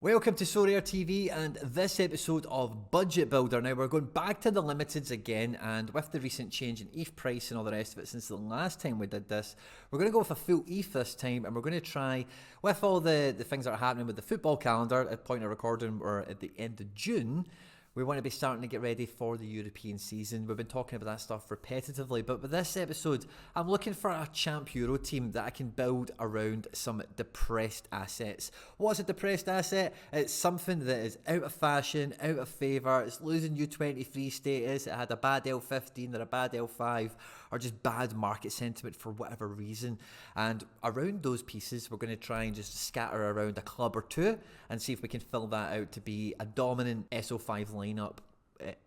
Welcome to Sorare TV and this episode of Budget Builder. Now we're going back to the limiteds again, and with the recent change in ETH price and all the rest of it since the last time we did this, we're going to go with a full ETH this time, and we're going to try, with all the things that are happening with the football calendar, at point of recording or at the end of June, we want to be starting to get ready for the European season. We've been talking about that stuff repetitively, but with this episode, I'm looking for a champ Euro team that I can build around some depressed assets. What's a depressed asset? It's something that is out of fashion, out of favour, it's losing U23 status, it had a bad L15 or a bad L5, or just bad market sentiment for whatever reason. And around those pieces, we're going to try and just scatter around a club or two and see if we can fill that out to be a dominant SO5 lineup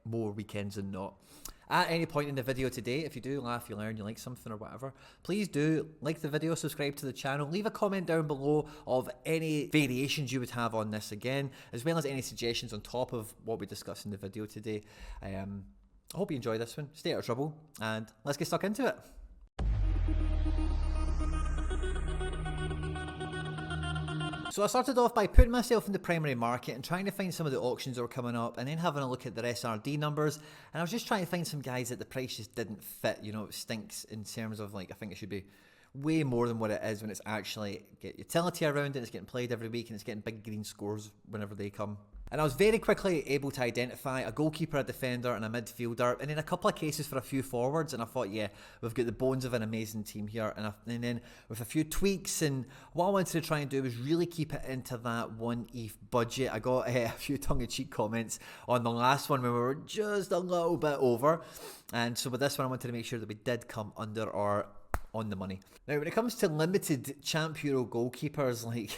more weekends than not. At any point in the video today, if you do laugh, you learn, you like something or whatever, please do like the video, subscribe to the channel, leave a comment down below of any variations you would have on this again, as well as any suggestions on top of what we discussed in the video today. I hope you enjoy this one, stay out of trouble, and let's get stuck into it. So I started off by putting myself in the primary market and trying to find some of the auctions that were coming up, and then having a look at their SRD numbers, and I was just trying to find some guys that the price just didn't fit. You know, it stinks in terms of, like, I think it should be way more than what it is when it's actually get utility around it, it's getting played every week, and it's getting big green scores whenever they come. And I was very quickly able to identify a goalkeeper, a defender, and a midfielder, and in a couple of cases for a few forwards, and I thought, yeah, we've got the bones of an amazing team here. And then with a few tweaks, and what I wanted to try and do was really keep it into that 1 ETH budget. I got a few tongue-in-cheek comments on the last one when we were just a little bit over, and so with this one I wanted to make sure that we did come under or on the money. Now when it comes to limited champ Euro goalkeepers, like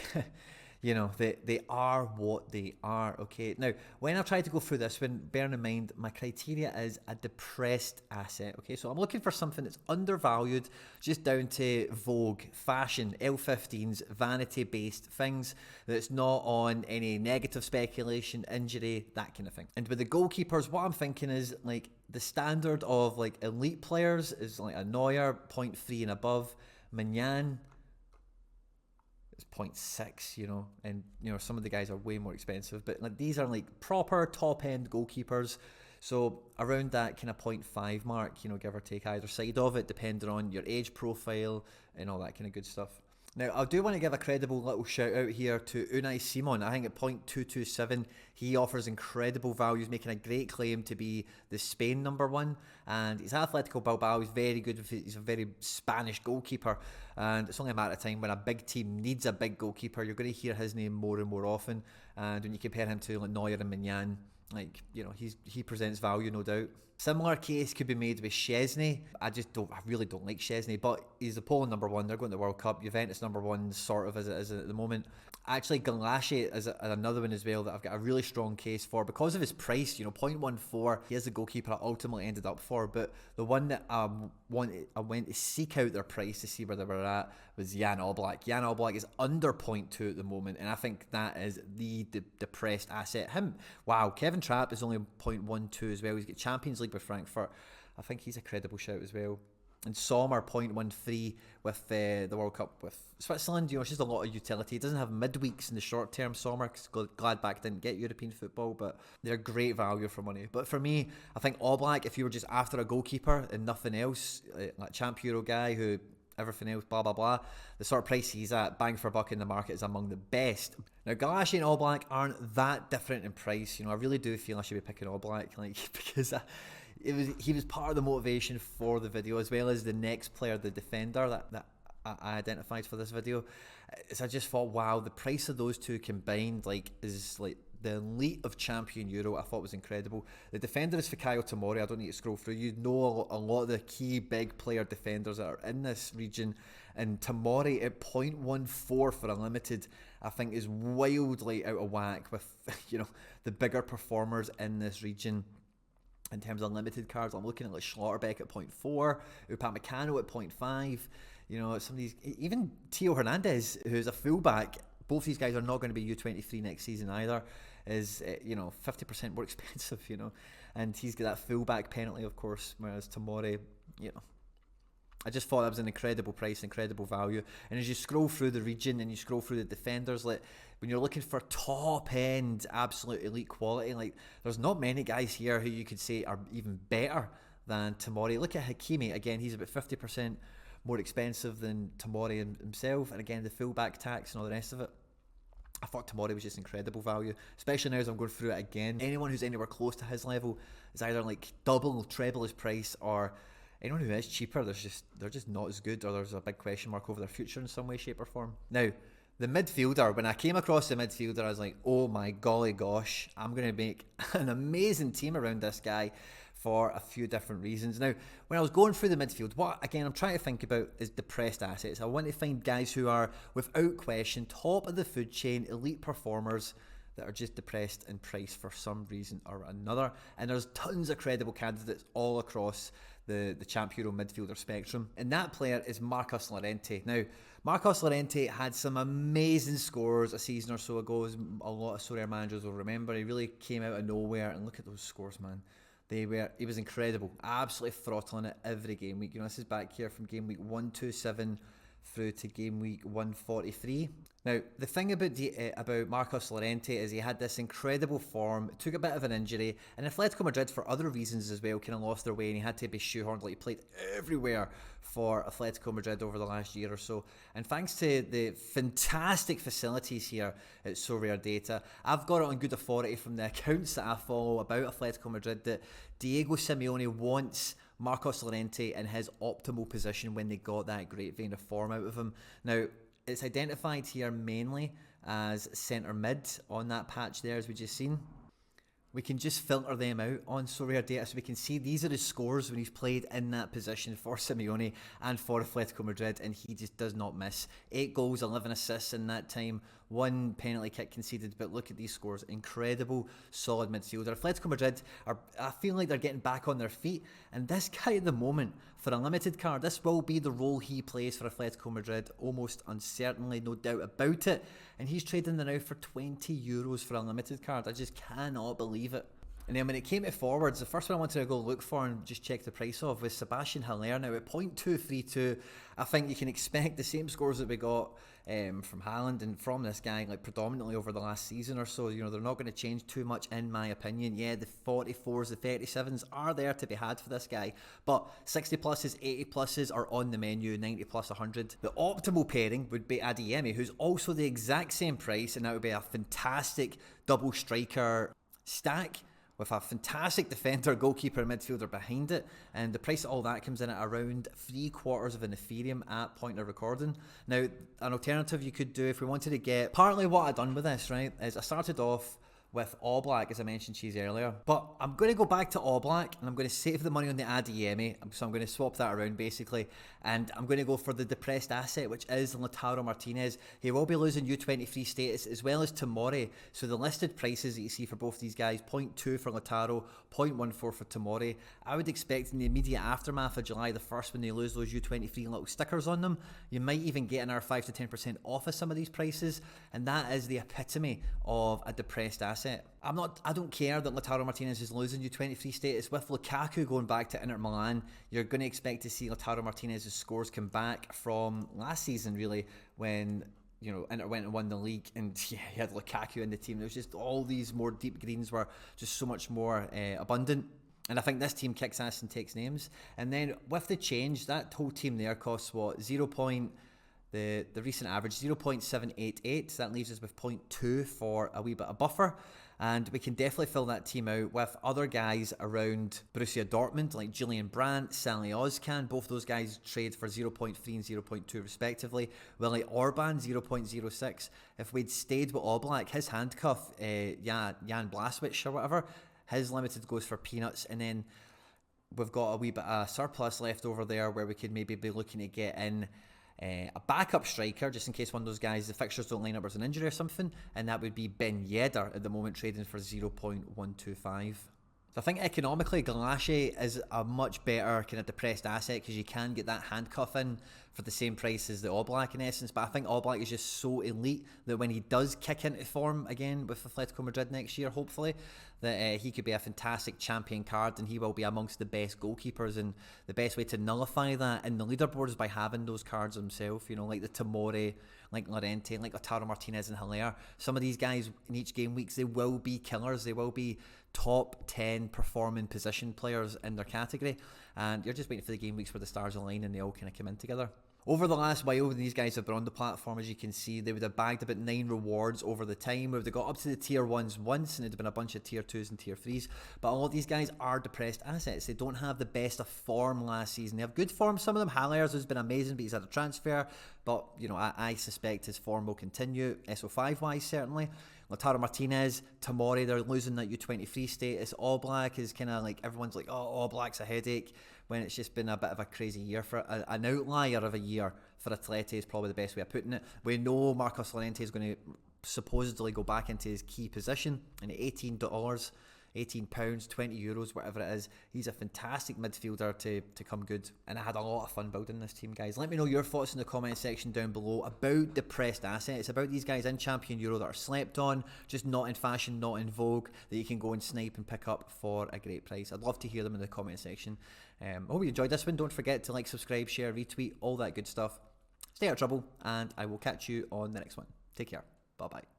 you know, they are what they are, okay? Now, when I try to go through this one, bearing in mind, my criteria is a depressed asset, okay? So I'm looking for something that's undervalued, just down to vogue, fashion, L15s, vanity-based things, that's not on any negative speculation, injury, that kind of thing. And with the goalkeepers, what I'm thinking is, like, the standard of, like, elite players is, like, a Neuer, 0.3 and above, Mignan, it's 0.6, you know, and you know some of the guys are way more expensive, but like these are like proper top end goalkeepers, so around that kind of 0.5 mark, you know, give or take either side of it, depending on your age profile and all that kind of good stuff. Now, I do want to give a credible little shout out here to Unai Simon. I think at 0.227, he offers incredible value. He's making a great claim to be the Spain #1, and he's Atletico Bilbao. He's very good. He's a very Spanish goalkeeper, and it's only a matter of time when a big team needs a big goalkeeper, you're going to hear his name more and more often. And when you compare him to like Neuer and Mignan, like, you know, he presents value, no doubt. Similar case could be made with Szczesny. I really don't like Szczesny, but he's the Poland #1. They're going to the World Cup. Juventus #1, sort of as it is at the moment. Actually, Galassi is another one as well that I've got a really strong case for because of his price. You know, 0.14. He is the goalkeeper I ultimately ended up for, but the one that I went to seek out their price to see where they were at was Jan Oblak. Jan Oblak is under 0.2 at the moment, and I think that is the depressed asset. Wow, Kevin Trapp is only 0.12 as well. He's got Champions League with Frankfurt. I think he's a credible shout as well. And Sommer 0.13 with the World Cup with Switzerland. You know, it's just a lot of utility. He doesn't have midweeks in the short term, Sommer, because Gladbach didn't get European football, but they're great value for money. But for me, I think Oblak, if you were just after a goalkeeper and nothing else, like champ Euro guy who everything else, blah, blah, blah, the sort of price he's at, bang for a buck in the market, is among the best. Now, Galassi and Oblak aren't that different in price. You know, I really do feel I should be picking Oblak, like, because he was part of the motivation for the video, as well as the next player, the defender that I identified for this video. So I just thought, wow, the price of those two combined, like, is like the elite of champion Euro. I thought was incredible. The defender is Fikayo Tomori. I don't need to scroll through. You know a lot of the key big player defenders that are in this region, and Tomori at 0.14 for a limited, I think, is wildly out of whack with, you know, the bigger performers in this region. In terms of limited cards, I'm looking at like Schlotterbeck at 0.4, Upamecano at 0.5. You know, some of these, even Theo Hernandez, who's a fullback, both these guys are not going to be U23 next season either, is, you know, 50% more expensive, you know, and he's got that fullback penalty, of course, whereas Tomori, you know, I just thought that was an incredible price, incredible value. And as you scroll through the region and you scroll through the defenders, like when you're looking for top end, absolute elite quality, like there's not many guys here who you could say are even better than Tomori. Look at Hakimi, again, he's about 50% more expensive than Tomori himself. And again, the fullback tax and all the rest of it. I thought Tomori was just incredible value, especially now as I'm going through it again. Anyone who's anywhere close to his level is either like double, treble his price, or anyone who is cheaper, they're just not as good, or there's a big question mark over their future in some way, shape or form. Now, the midfielder, when I came across the midfielder, I was like, oh my golly gosh, I'm going to make an amazing team around this guy for a few different reasons. Now, when I was going through the midfield, what, again, I'm trying to think about is depressed assets. I want to find guys who are, without question, top of the food chain, elite performers that are just depressed in price for some reason or another. And there's tons of credible candidates all across the Champ Euro midfielder spectrum. And that player is Marcos Llorente. Now, Marcos Llorente had some amazing scores a season or so ago, as a lot of Sorare managers will remember. He really came out of nowhere, and look at those scores, man. He was incredible, absolutely throttling it every game week. You know, this is back here from game week 127 through to game week 143. Now, the thing about Marcos Llorente is he had this incredible form, took a bit of an injury, and Atletico Madrid, for other reasons as well, kind of lost their way, and he had to be shoehorned. Like, he played everywhere for Atletico Madrid over the last year or so. And thanks to the fantastic facilities here at Sorare Data, I've got it on good authority from the accounts that I follow about Atletico Madrid that Diego Simeone wants Marcos Llorente in his optimal position when they got that great vein of form out of him. Now, it's identified here mainly as centre mid on that patch there, as we just seen. We can just filter them out on Sorare Data, so we can see these are his scores when he's played in that position for Simeone and for Atletico Madrid, and he just does not miss. 8 goals, 11 assists in that time, 1 penalty kick conceded, but look at these scores. Incredible, solid midfielder. Atletico Madrid I feel like they're getting back on their feet, and this guy at the moment, for a limited card, this will be the role he plays for Atletico Madrid, almost uncertainly, no doubt about it, and he's trading there now for €20 for a limited card. I just cannot believe it. And then when it came to forwards, the first one I wanted to go look for and just check the price of was Sebastian Haller. Now at 0.232, I think you can expect the same scores that we got from Haaland and from this guy, like predominantly over the last season or so. You know, they're not going to change too much in my opinion. Yeah, the 44s, the 37s are there to be had for this guy, but 60 pluses, 80 pluses are on the menu, 90 plus 100. The optimal pairing would be Adeyemi, who's also the exact same price, and that would be a fantastic double striker stack with a fantastic defender, goalkeeper, and midfielder behind it. And the price of all that comes in at around 3/4 of an Ethereum at point of recording. Now, an alternative you could do if we wanted to get... Partly what I've done with this, right, is I started off with Oblak, as I mentioned to you earlier. But I'm going to go back to Oblak, and I'm going to save the money on the Adeyemi. So I'm going to swap that around, basically. And I'm going to go for the depressed asset, which is Lautaro Martinez. He will be losing U23 status, as well as Tomori. So the listed prices that you see for both these guys, 0.2 for Lautaro, 0.14 for Tomori. I would expect in the immediate aftermath of July the 1st, when they lose those U23 little stickers on them, you might even get another 5 to 10% off of some of these prices. And that is the epitome of a depressed asset. I don't care that Lautaro Martinez is losing U23 status. With Lukaku going back to Inter Milan, you're going to expect to see Lautaro Martinez's scores come back from last season, really, when, you know, Inter went and won the league, and yeah, he had Lukaku in the team. There was just all these more deep greens were just so much more abundant. And I think this team kicks ass and takes names. And then with the change, that whole team there costs what? The recent average 0.788, that leaves us with 0.2 for a wee bit of buffer, and we can definitely fill that team out with other guys around Borussia Dortmund like Julian Brandt, Sally Ozcan. Both those guys trade for 0.3 and 0.2 respectively. Willy Orban 0.06. If we'd stayed with Oblak, his handcuff, Jan Blaswich or whatever, his limited goes for peanuts, and then we've got a wee bit of surplus left over there where we could maybe be looking to get in a backup striker, just in case one of those guys, the fixtures don't line up as an injury or something, and that would be Ben Yedder at the moment, trading for 0.125. So I think economically, Galashe is a much better kind of depressed asset because you can get that handcuff in for the same price as the All Black in essence. But I think All Black is just so elite that when he does kick into form again with Atletico Madrid next year, hopefully, that he could be a fantastic champion card, and he will be amongst the best goalkeepers. And the best way to nullify that in the leaderboard is by having those cards himself, you know, like the Tomori, like Llorente, like Lautaro Martinez and Hilaire. Some of these guys in each game weeks, they will be killers. They will be top 10 performing position players in their category, and you're just waiting for the game weeks where the stars align and they all kind of come in together. Over the last while, when these guys have been on the platform, as you can see, they would have bagged about 9 rewards over the time. We would have got up to the tier 1s once, and it would have been a bunch of tier 2s and tier 3s. But all of these guys are depressed assets. They don't have the best of form last season. They have good form, some of them. Halaire's has been amazing, but he's had a transfer. But, you know, I suspect his form will continue, SO5-wise, certainly. Lautaro Martinez, Tomori, they're losing that U23 status. All Black is kind of like, everyone's like, oh, All Black's a headache, when it's just been a bit of a crazy year for an outlier of a year for Atleti is probably the best way of putting it. We know Marcos Llorente is going to supposedly go back into his key position in $18, £18, €20, whatever it is. He's a fantastic midfielder to come good, and I had a lot of fun building this team, guys. Let me know your thoughts in the comment section down below about depressed assets, about these guys in Champion Euro that are slept on, just not in fashion, not in vogue, that you can go and snipe and pick up for a great price. I'd love to hear them in the comment section. I hope you enjoyed this one. Don't forget to like, subscribe, share, retweet, all that good stuff. Stay out of trouble, and I will catch you on the next one. Take care. Bye bye.